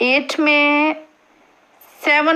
7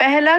1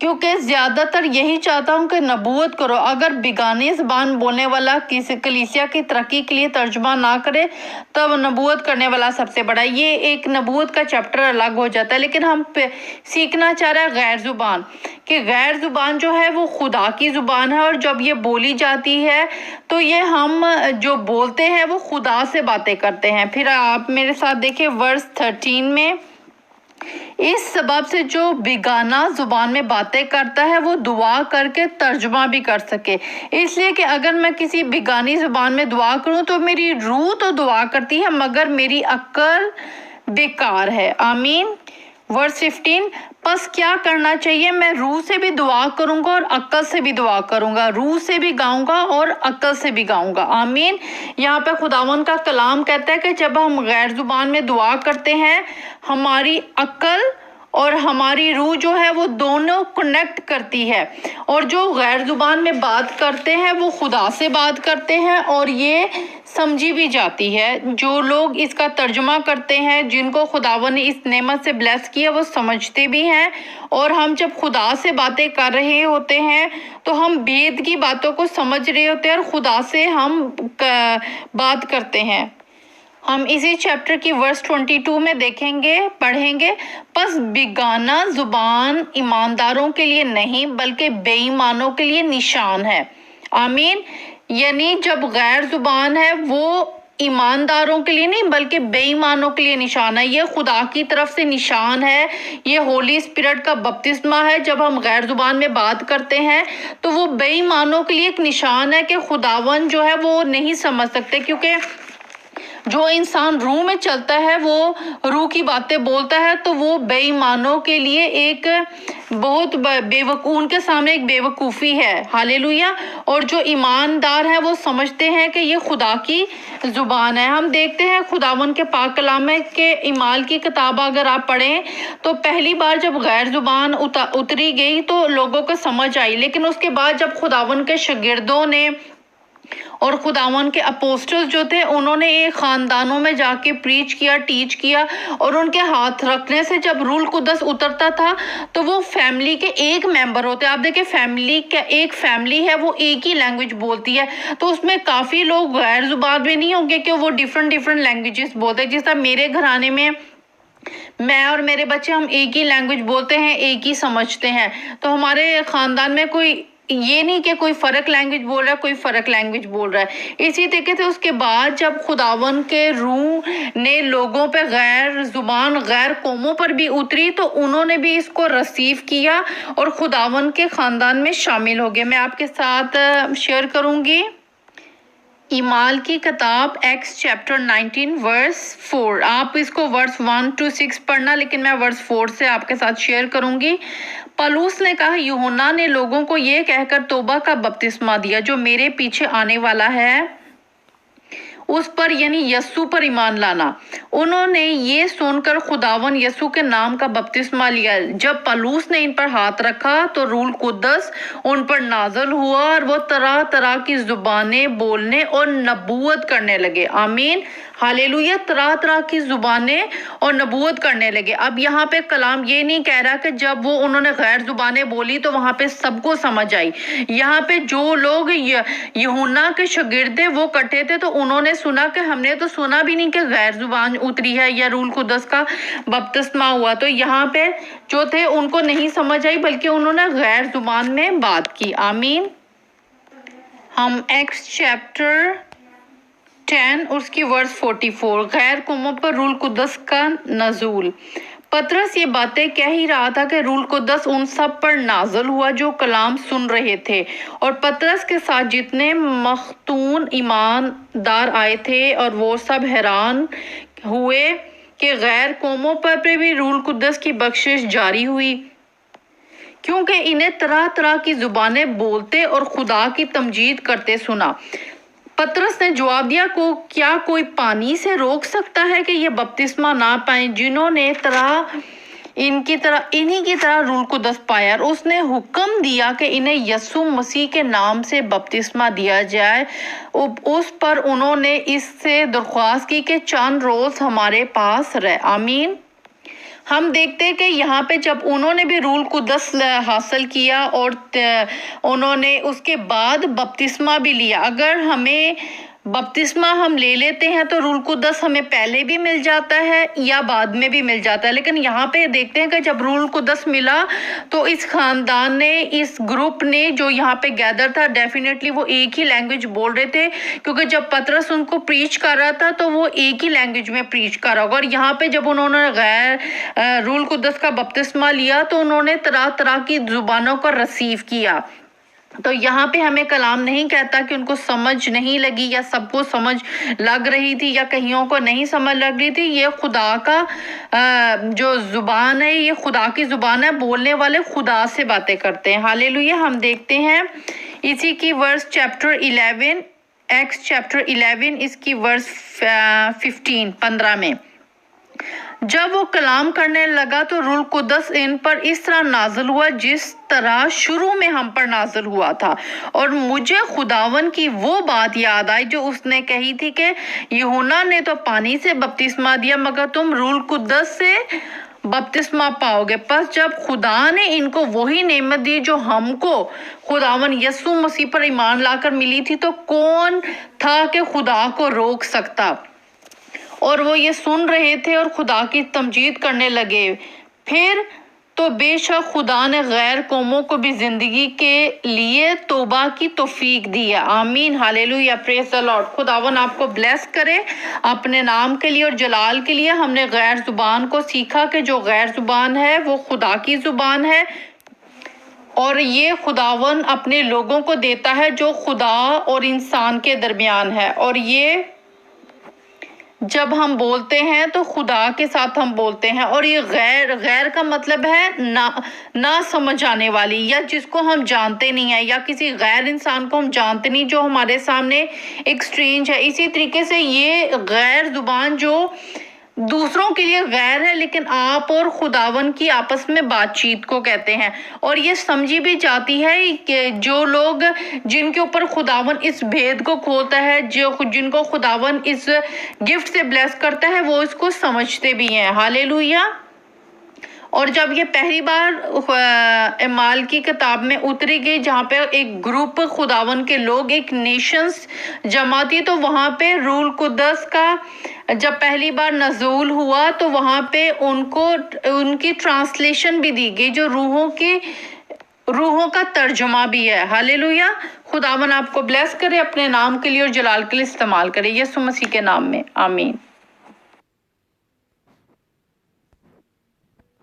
کیونکہ زیادہ تر یہی چاہتا ہوں کہ نبوت کرو۔ اگر بیگانی زبان بولنے والا کسی کلیسیا کی ترقی کے لیے ترجمہ نہ کرے تب نبوت کرنے والا سب سے بڑا، یہ ایک نبوت کا چیپٹر الگ ہو جاتا ہے۔ لیکن ہم سیکھنا چاہ رہے ہیں غیر زبان، کہ غیر زبان جو ہے وہ خدا کی زبان ہے، اور جب یہ بولی جاتی ہے تو یہ ہم جو بولتے ہیں وہ خدا سے باتیں کرتے ہیں۔ پھر آپ میرے ساتھ دیکھیں ورس 13 میں، اس سبب سے جو بیگانہ زبان میں باتیں کرتا ہے وہ دعا کر کے ترجمہ بھی کر سکے، اس لیے کہ اگر میں کسی بیگانی زبان میں دعا کروں تو میری روح تو دعا کرتی ہے مگر میری عقل بیکار ہے۔ آمین۔ ورس 15، پس کیا کرنا چاہیے؟ میں روح سے بھی دعا کروں گا اور عقل سے بھی دعا کروں گا، روح سے بھی گاؤں گا اور عقل سے بھی گاؤں گا۔ آمین۔ یہاں پہ خداوند کا کلام کہتا ہے کہ جب ہم غیر زبان میں دعا کرتے ہیں، ہماری عقل اور ہماری روح جو ہے وہ دونوں کنیکٹ کرتی ہے، اور جو غیر زبان میں بات کرتے ہیں وہ خدا سے بات کرتے ہیں اور یہ سمجھی بھی جاتی ہے۔ جو لوگ اس کا ترجمہ کرتے ہیں، جن کو خداوند نے اس نعمت سے بلیس کیا، وہ سمجھتے بھی ہیں، اور ہم جب خدا سے باتیں کر رہے ہوتے ہیں تو ہم بھید کی باتوں کو سمجھ رہے ہوتے ہیں اور خدا سے ہم بات کرتے ہیں۔ ہم اسی چیپٹر کی ورس 22 میں دیکھیں گے، پڑھیں گے، پس بیگانہ زبان ایمانداروں کے لیے نہیں بلکہ بے ایمانوں کے لیے نشان ہے۔ آمین۔ یعنی جب غیر زبان ہے وہ ایمانداروں کے لیے نہیں بلکہ بے ایمانوں کے لیے نشان ہے، یہ خدا کی طرف سے نشان ہے، یہ ہولی اسپرٹ کا بپتسمہ ہے۔ جب ہم غیر زبان میں بات کرتے ہیں تو وہ بے ایمانوں کے لیے ایک نشان ہے کہ خداوند جو ہے وہ نہیں سمجھ سکتے، کیونکہ جو انسان روح میں چلتا ہے وہ روح کی باتیں بولتا ہے، تو وہ بے ایمانوں کے لیے ایک بہت ان کے سامنے ایک بے وقوفی ہے۔ ہالےلویا۔ اور جو ایماندار ہیں وہ سمجھتے ہیں کہ یہ خدا کی زبان ہے۔ ہم دیکھتے ہیں خداوند کے پاک کلام میں کہ اعمال کی کتاب اگر آپ پڑھیں تو پہلی بار جب غیر زبان اتری گئی تو لوگوں کو سمجھ آئی، لیکن اس کے بعد جب خداوند کے شاگردوں نے اور خداوند کے اپوسٹلز جو تھے انہوں نے ایک خاندانوں میں جا کے پریچ کیا، ٹیچ کیا، اور ان کے ہاتھ رکھنے سے جب روح القدس اترتا تھا تو وہ فیملی کے ایک ممبر ہوتے ہیں۔ آپ دیکھیں فیملی کا ایک فیملی ہے وہ ایک ہی لینگویج بولتی ہے، تو اس میں کافی لوگ غیر زبان میں نہیں ہوں گے کہ وہ ڈیفرنٹ لینگویجز بولتے ہیں۔ جس طرح میرے گھرانے میں میں اور میرے بچے ہم ایک ہی لینگویج بولتے ہیں، ایک ہی سمجھتے ہیں، تو ہمارے خاندان میں کوئی یہ نہیں کہ کوئی فرق لینگویج بول رہا ہے، کوئی فرق لینگویج بول رہا ہے۔ اسی طریقے سے اس کے بعد جب خداوند کے روح نے لوگوں پہ غیر زبان غیر قوموں پر بھی اتری تو انہوں نے بھی اس کو ریسیو کیا اور خداوند کے خاندان میں شامل ہو گئے۔ میں آپ کے ساتھ شیئر کروں گی اعمال کی کتاب ایکس چیپٹر 19 ورس 4۔ آپ اس کو ورس 1 to 6 پڑھنا، لیکن میں ورس 4 سے آپ کے ساتھ شیئر کروں گی۔ پالوس نے کہا، یوحنا نے لوگوں کو یہ کہہ کر توبہ کا بپتسمہ دیا، جو میرے پیچھے آنے والا ہے اس پر یعنی یسوع پر ایمان لانا۔ انہوں نے یہ سن کر خداوند یسوع کے نام کا بپتسمہ لیا۔ جب پالوس نے ان پر ہاتھ رکھا تو روح القدس ان پر نازل ہوا اور وہ طرح طرح کی زبانیں بولنے اور نبوت کرنے لگے۔ آمین۔ ہالےلویا۔ طرح طرح کی زبانیں اور نبوت کرنے لگے۔ اب یہاں پہ کلام یہ نہیں کہہ رہا کہ جب انہوں نے غیر زبانیں بولی تو وہاں پہ سب کو سمجھ آئی۔ یہاں پہ جو لوگ یوحنا کے شاگرد تھے وہ کٹھے تھے تو انہوں نے سنا کہ ہم نے تو سنا بھی نہیں کہ غیر زبان اتری ہے یا روح القدس کا بپتسمہ ہوا، تو یہاں پہ جو تھے ان کو نہیں سمجھ آئی بلکہ انہوں نے غیر زبان میں بات کی۔ آمین۔ ہم ایکس چیپٹر 10 اس کی ورس 44، غیر قوموں پر روح القدس کا نزول۔ پطرس یہ باتیں کہہ ہی رہا تھا کہ روح القدس ان سب پر نازل ہوا جو کلام سن رہے تھے، اور پطرس کے ساتھ جتنے مختون ایماندار آئے تھے اور وہ سب حیران ہوئے کہ غیر قوموں پر بھی روح القدس کی بخشش جاری ہوئی، کیونکہ انہیں طرح طرح کی زبانیں بولتے اور خدا کی تمجید کرتے سنا۔ پطرس نے جواب دیا، کیا کوئی پانی سے روک سکتا ہے کہ یہ بپتسمہ نہ پائیں جنہوں نے انہی کی طرح روح القدس پایا؟ اور اس نے حکم دیا کہ انہیں یسوع مسیح کے نام سے بپتسمہ دیا جائے۔ اس پر انہوں نے اس سے درخواست کی کہ چند روز ہمارے پاس رہے۔ آمین۔ ہم دیکھتے ہیں کہ یہاں پہ جب انہوں نے بھی روح القدس حاصل کیا اور انہوں نے اس کے بعد بپتسمہ بھی لیا. اگر ہمیں بپتسمہ ہم لے لیتے ہیں تو روح القدس ہمیں پہلے بھی مل جاتا ہے یا بعد میں بھی مل جاتا ہے. لیکن یہاں پہ دیکھتے ہیں کہ جب روح القدس ملا تو اس خاندان نے, اس گروپ نے جو یہاں پہ گیدر تھا, ڈیفینیٹلی وہ ایک ہی لینگویج بول رہے تھے, کیونکہ جب پطرس ان کو پریچ کر رہا تھا تو وہ ایک ہی لینگویج میں پریچ کر رہا ہوگا. اور یہاں پہ جب انہوں نے روح القدس کا بپتسمہ لیا تو انہوں نے طرح طرح کی زبانوں کو ریسیو کیا. تو یہاں پہ ہمیں کلام نہیں کہتا کہ ان کو سمجھ نہیں لگی یا سب کو سمجھ لگ رہی تھی یا کئیوں کو نہیں سمجھ لگ رہی تھی. یہ خدا کا جو زبان ہے, یہ خدا کی زبان ہے, بولنے والے خدا سے باتیں کرتے ہیں. ہاللیلویہ. ہم دیکھتے ہیں اسی کی ورس چیپٹر 11, ایکس چیپٹر 11, اس کی ورس 15 میں. جب وہ کلام کرنے لگا تو روح القدس ان پر اس طرح نازل ہوا جس طرح شروع میں ہم پر نازل ہوا تھا. اور مجھے خداون کی وہ بات یاد آئی جو اس نے کہی تھی کہ یوحنا نے تو پانی سے بپتسمہ دیا مگر تم روح القدس سے بپتسمہ پاؤ گے. پس جب خدا نے ان کو وہی نعمت دی جو ہم کو خداون یسوع مسیح پر ایمان لا کر ملی تھی, تو کون تھا کہ خدا کو روک سکتا. اور وہ یہ سن رہے تھے اور خدا کی تمجید کرنے لگے. پھر تو بے شک خدا نے غیر قوموں کو بھی زندگی کے لیے توبہ کی توفیق دی ہے. آمین. ہاللیلویہ. پریز دی لارڈ. خداون آپ کو بلیس کرے اپنے نام کے لیے اور جلال کے لیے. ہم نے غیر زبان کو سیکھا کہ جو غیر زبان ہے وہ خدا کی زبان ہے, اور یہ خداون اپنے لوگوں کو دیتا ہے جو خدا اور انسان کے درمیان ہے. اور یہ جب ہم بولتے ہیں تو خدا کے ساتھ ہم بولتے ہیں. اور یہ غیر کا مطلب ہے نہ سمجھ آنے والی, یا جس کو ہم جانتے نہیں ہیں, یا کسی غیر انسان کو ہم جانتے نہیں جو ہمارے سامنے ایک اسٹرینج ہے. اسی طریقے سے یہ غیر زبان جو دوسروں کے لیے غیر ہے لیکن آپ اور خداون کی آپس میں بات چیت کو کہتے ہیں. اور یہ سمجھی بھی جاتی ہے کہ جو لوگ جن کے اوپر خداون اس بھید کو کھولتا ہے, جن کو خداون اس گفٹ سے بلیس کرتا ہے, وہ اس کو سمجھتے بھی ہیں. ہاللیلویہ. اور جب یہ پہلی بار اعمال کی کتاب میں اتری گئی جہاں پہ ایک گروپ خداون کے لوگ, ایک نیشنز جمع تھی, تو وہاں پہ روح القدس کا جب پہلی بار نزول ہوا تو وہاں پہ ان کی ٹرانسلیشن بھی دی گئی جو روحوں کا ترجمہ بھی ہے. ہاللیلویہ. خداون آپ کو بلیس کرے, اپنے نام کے لیے اور جلال کے لیے استعمال کرے. یسوع مسیح کے نام میں. آمین.